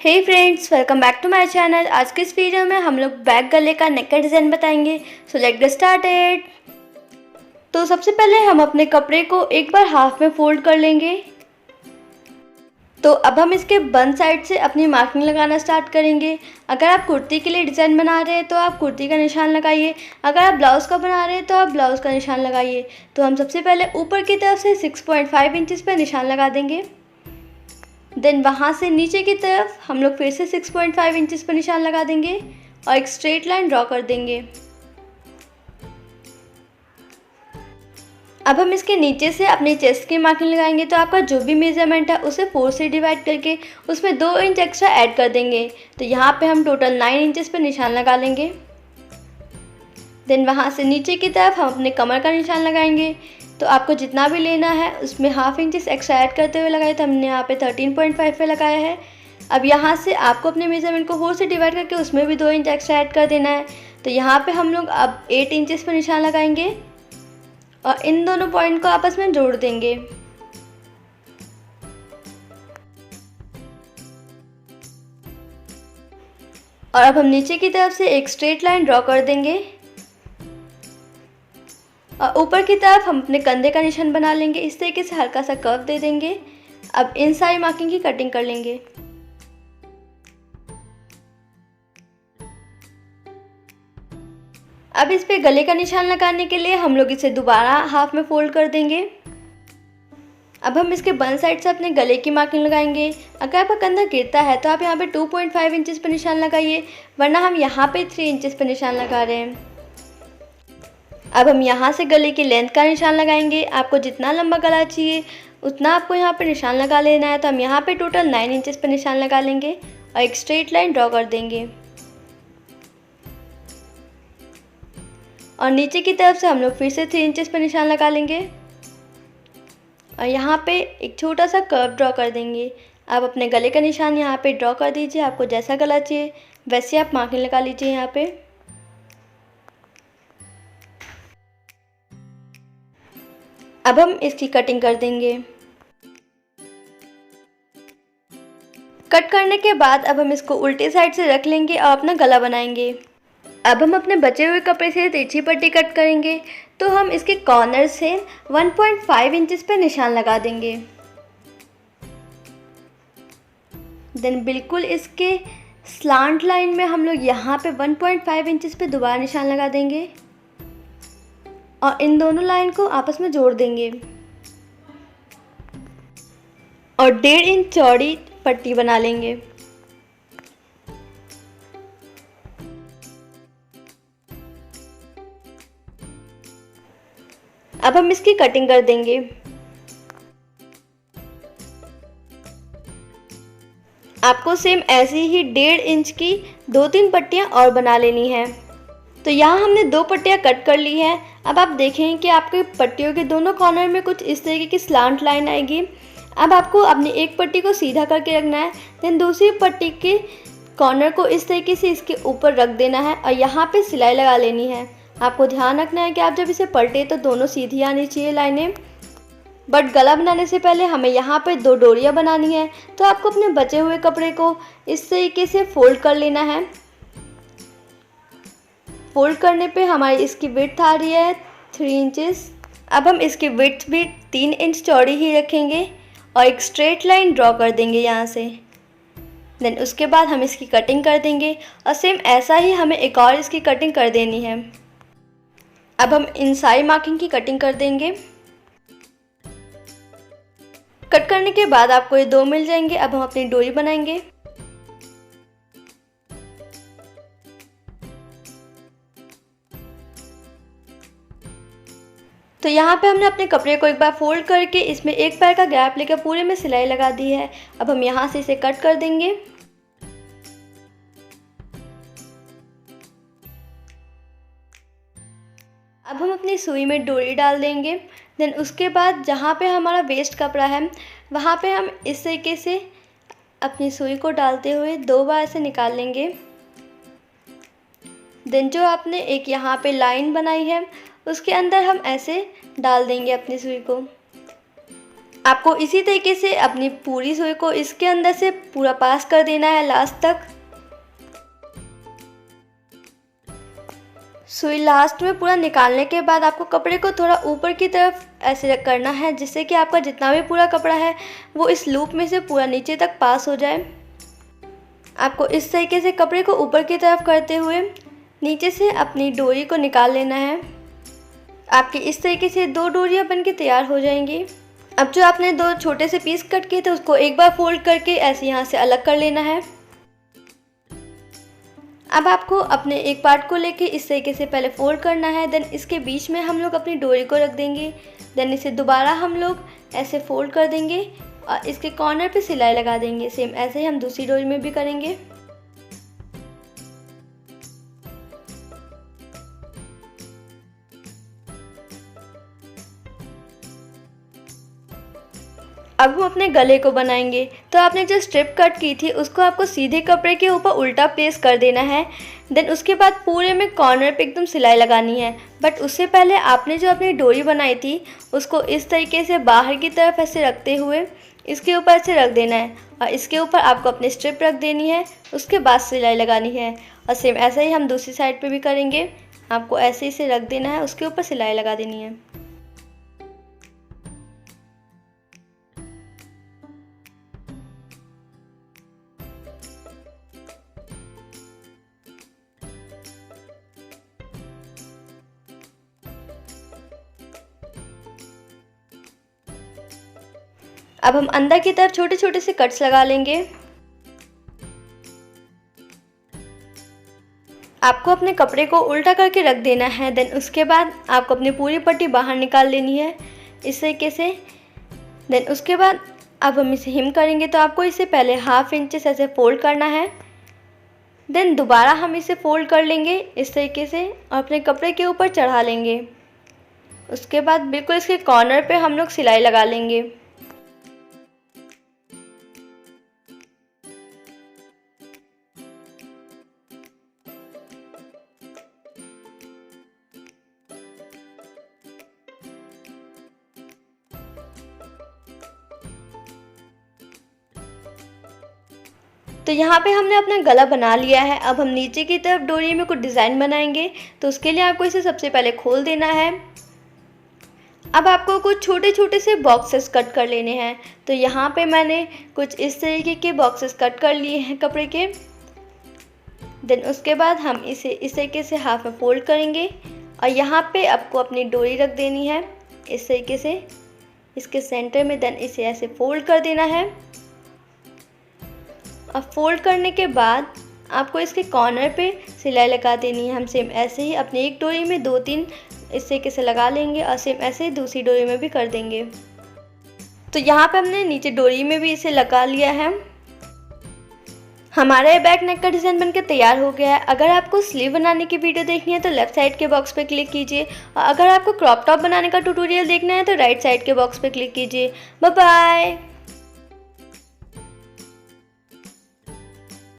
Hey friends, welcome back to my channel. आज के इस वीडियो में हम लोग बैक गले का नेक का डिज़ाइन बताएंगे। So let's get started. तो सबसे पहले हम अपने कपड़े को एक बार हाफ में फोल्ड कर लेंगे। तो अब हम इसके बंद साइड से अपनी मार्किंग लगाना स्टार्ट करेंगे। अगर आप कुर्ती के लिए डिज़ाइन बना रहे हैं तो आप कुर्ती का निशान लगाइए। अगर आप ब्लाउज़ का बना रहे हैं तो आप ब्लाउज़ का निशान लगाइए। तो हम सबसे पहले ऊपर की तरफ से 6.5 इंचज़ पर निशान लगा देंगे। देन वहाँ से नीचे की तरफ हम लोग फिर से 6.5 इंचज़ पर निशान लगा देंगे और एक स्ट्रेट लाइन ड्रॉ कर देंगे। अब हम इसके नीचे से अपनी चेस्ट की मार्किंग लगाएंगे। तो आपका जो भी मेजरमेंट है उसे 4 से डिवाइड करके उसमें 2 इंच एक्स्ट्रा ऐड कर देंगे। तो यहाँ पे हम टोटल 9 इंचज़ पर निशान लगा लेंगे। देन वहाँ से नीचे की तरफ हम अपने कमर का निशान लगाएंगे। तो आपको जितना भी लेना है उसमें हाफ इंचज़ एक्स्ट्रा ऐड करते हुए लगाए। तो हमने यहाँ पे 13.5 पे लगाया है। अब यहाँ से आपको अपने मेजरमेंट को 4 से डिवाइड करके उसमें भी 2 इंच एक्स्ट्रा ऐड कर देना है। तो यहाँ पे हम लोग अब 8 इंचज़ पर निशान लगाएंगे और इन दोनों पॉइंट को आपस में जोड़ देंगे। और अब हम नीचे की तरफ से एक स्ट्रेट लाइन ड्रॉ कर देंगे और ऊपर की तरफ हम अपने कंधे का निशान बना लेंगे। इस तरीके से हल्का सा कर्व दे देंगे। अब इन सारी मार्किंग की कटिंग कर लेंगे। अब इस पे गले का निशान लगाने के लिए हम लोग इसे दोबारा हाफ में फोल्ड कर देंगे। अब हम इसके बंद साइड से अपने गले की मार्किंग लगाएंगे। अगर आपका कंधा गिरता है तो आप यहाँ पे 2.5 इंचज़ पर निशान लगाइए, वरना हम यहाँ पे 3 इंचज़ पर निशान लगा रहे हैं। अब हम यहाँ से गले की लेंथ का निशान लगाएंगे। आपको जितना लंबा गला चाहिए उतना आपको यहाँ पे निशान लगा लेना है। तो हम यहाँ पे टोटल 9 इंचज़ पर निशान लगा लेंगे और एक स्ट्रेट लाइन ड्रॉ कर देंगे। और नीचे की तरफ से हम लोग फिर से 3 इंचज़ पर निशान लगा लेंगे और यहाँ पे एक छोटा सा कर्व ड्रॉ कर देंगे। आप अपने गले का निशान यहाँ पे ड्रॉ कर दीजिए। आपको जैसा गला चाहिए वैसे आप मार्किंग लगा लीजिए यहाँ पे। अब हम इसकी कटिंग कर देंगे। कट करने के बाद अब हम इसको उल्टे साइड से रख लेंगे और अपना गला बनाएंगे। अब हम अपने बचे हुए कपड़े से तिरछी पट्टी कट करेंगे। तो हम इसके कॉर्नर से 1.5 इंचज़ पे निशान लगा देंगे। देन बिल्कुल इसके स्लांट लाइन में हम लोग यहाँ पे 1.5 इंचज़ पे दोबारा निशान लगा देंगे और इन दोनों लाइन को आपस में जोड़ देंगे और 1.5 इंच चौड़ी पट्टी बना लेंगे। अब हम इसकी कटिंग कर देंगे। आपको सेम ऐसी ही 1.5 इंच की 2-3 पट्टियाँ और बना लेनी है। तो यहाँ हमने 2 पट्टियाँ कट कर ली हैं। अब आप देखें कि आपके पट्टियों के दोनों कॉर्नर में कुछ इस तरीके की स्लांट लाइन आएगी। अब आपको अपनी एक पट्टी को सीधा करके रखना है। देन दूसरी पट्टी के कॉर्नर को इस तरीके से इसके ऊपर रख देना है और यहाँ पे सिलाई लगा लेनी है। आपको ध्यान रखना है कि आप जब इसे पलटे तो दोनों सीधी आनी चाहिए लाइनें। बट गला बनाने से पहले हमें यहाँ पे 2 डोरियाँ बनानी है। तो आपको अपने बचे हुए कपड़े को इस तरीके से फोल्ड कर लेना है। फोल्ड करने पे हमारी इसकी विड्थ आ रही है 3 इंचज़। अब हम इसकी विड्थ भी 3 इंच चौड़ी ही रखेंगे और एक स्ट्रेट लाइन ड्रॉ कर देंगे यहाँ से। देन उसके बाद हम इसकी कटिंग कर देंगे और सेम ऐसा ही हमें एक और इसकी कटिंग कर देनी है। अब हम इन सारी मार्किंग की कटिंग कर देंगे। कट करने के बाद आपको ये 2 मिल जाएंगे। अब हम अपनी डोरी बनाएंगे। तो यहाँ पे हमने अपने कपड़े को एक बार फोल्ड करके इसमें एक पैर का गैप लेकर पूरे में सिलाई लगा दी है। अब हम यहाँ से इसे कट कर देंगे। अब हम अपनी सुई में डोरी डाल देंगे। देन उसके बाद जहाँ पे हमारा वेस्ट कपड़ा है वहाँ पे हम इस तरीके से अपनी सुई को डालते हुए 2 बार से निकाल लेंगे। देन जो आपने एक यहाँ पे लाइन बनाई है उसके अंदर हम ऐसे डाल देंगे अपनी सुई को। आपको इसी तरीके से अपनी पूरी सुई को इसके अंदर से पूरा पास कर देना है लास्ट तक। सुई लास्ट में पूरा निकालने के बाद आपको कपड़े को थोड़ा ऊपर की तरफ ऐसे करना है, जिससे कि आपका जितना भी पूरा कपड़ा है वो इस लूप में से पूरा नीचे तक पास हो जाए। आपको इस तरीके से कपड़े को ऊपर की तरफ करते हुए नीचे से अपनी डोरी को निकाल लेना है। आपकी इस तरीके से 2 डोरियां बनके तैयार हो जाएंगी। अब जो आपने 2 छोटे से पीस कट किए थे उसको एक बार फोल्ड करके ऐसे यहाँ से अलग कर लेना है। अब आपको अपने एक पार्ट को लेके इस तरीके से पहले फोल्ड करना है, देन इसके बीच में हम लोग अपनी डोरी को रख देंगे, देन इसे दोबारा हम लोग ऐसे फोल्ड कर देंगे और इसके कॉर्नर पे सिलाई लगा देंगे। सेम ऐसे ही हम दूसरी डोरी में भी करेंगे। अब हम अपने गले को बनाएंगे। तो आपने जो स्ट्रिप कट की थी उसको आपको सीधे कपड़े के ऊपर उल्टा प्लेस कर देना है। देन उसके बाद पूरे में कॉर्नर पे एकदम सिलाई लगानी है। बट उससे पहले आपने जो अपनी डोरी बनाई थी उसको इस तरीके से बाहर की तरफ ऐसे रखते हुए इसके ऊपर से रख देना है और इसके ऊपर आपको अपनी स्ट्रिप रख देनी है। उसके बाद सिलाई लगानी है और सेम ऐसा ही हम दूसरी साइड पे भी करेंगे। आपको ऐसे ही से रख देना है, उसके ऊपर सिलाई लगा देनी है। अब हम अंदर की तरफ छोटे छोटे से कट्स लगा लेंगे। आपको अपने कपड़े को उल्टा करके रख देना है। देन उसके बाद आपको अपनी पूरी पट्टी बाहर निकाल लेनी है इस तरीके से। देन उसके बाद अब हम इसे हिम करेंगे, तो आपको इसे पहले 1/2 इंच ऐसे फोल्ड करना है। देन दोबारा हम इसे फोल्ड कर लेंगे इस तरीके से और अपने कपड़े के ऊपर चढ़ा लेंगे। उसके बाद बिल्कुल इसके कॉर्नर पे हम लोग सिलाई लगा लेंगे। तो यहाँ पे हमने अपना गला बना लिया है। अब हम नीचे की तरफ डोरी में कुछ डिज़ाइन बनाएंगे, तो उसके लिए आपको इसे सबसे पहले खोल देना है। अब आपको कुछ छोटे छोटे से बॉक्सेस कट कर लेने हैं। तो यहाँ पे मैंने कुछ इस तरीके के बॉक्सेस कट कर लिए हैं कपड़े के। देन उसके बाद हम इसे इस तरीके से हाफ में फोल्ड करेंगे और यहाँ पे आपको अपनी डोरी रख देनी है इस तरीके से इसके सेंटर में। देन इसे ऐसे फोल्ड कर देना है और फोल्ड करने के बाद आपको इसके कॉर्नर पे सिलाई लगा देनी है। हम सेम ऐसे ही अपनी एक डोरी में 2-3 इस तरीके से लगा लेंगे और सेम ऐसे ही दूसरी डोरी में भी कर देंगे। तो यहाँ पे हमने नीचे डोरी में भी इसे लगा लिया है। हमारा ये बैक नेक का डिज़ाइन बनकर तैयार हो गया है। अगर आपको स्लीव बनाने की वीडियो देखनी है तो लेफ्ट साइड के बॉक्स पे क्लिक कीजिए और अगर आपको क्रॉप टॉप बनाने का ट्यूटोरियल देखना है तो राइट साइड के बॉक्स पे क्लिक कीजिए। Bye bye.